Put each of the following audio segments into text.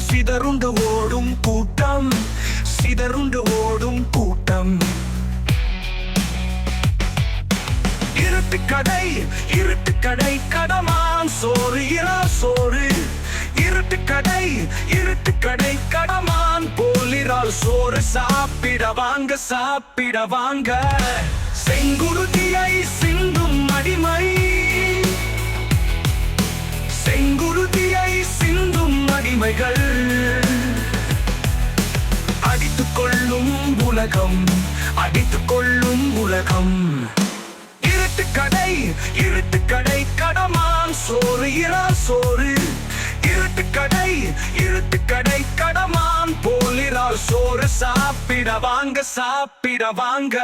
சிதறுண்டு ஓடும் கூட்டம், சிதறுண்டு ஓடும் கூட்டம். இருட்டுக்கடை இருட்டுக்கடை கடமான் சோறு இரா சோறு. இருட்டுக்கடை இருட்டுக்கடை கடமான் போலிரால் சோறு. சாப்பிட வாங்க சாப்பிட வாங்க. செங்குருதியை சிந்தும் அடிமை, செங்குருதியை சிந்தும் அடிமைகள். அடித்துக் கொள்ளும் உலகம், அடித்துக் கொள்ளும் உலகம். இருட்டுக்கடை இருட்டுக்கடை கடமான் சோறு இரா சோறு. இருட்டுக்கடை இருட்டுக்கடை கடமான் போலிரால் சோறு. சாப்பிட வாங்க சாப்பிட வாங்க.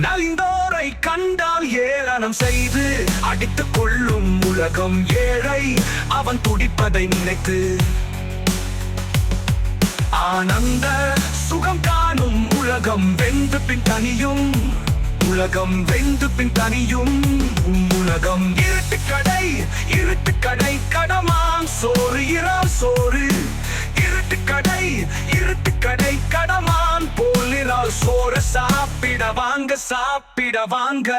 நலிந்தோரை கண்டால் ஏளனம் செய்து அடித்துக் கொள்ளும் உலகம். ஏழை அவன் துடிப்பதை நினைத்து ஆனந்த சுகம் காணும் உலகம். வெந்து பின் தனியும் உலகம், வெந்து பின் தனியும் உலகம். இருட்டுக்கடை இருட்டுக்கடை கடமான் சோறு இரா சோறு. இருட்டுக்கடை இருட்டுக்கடை கடமான் போலிரால் சோறு. சாப்பிட வாங்க சாப்பிட வாங்க.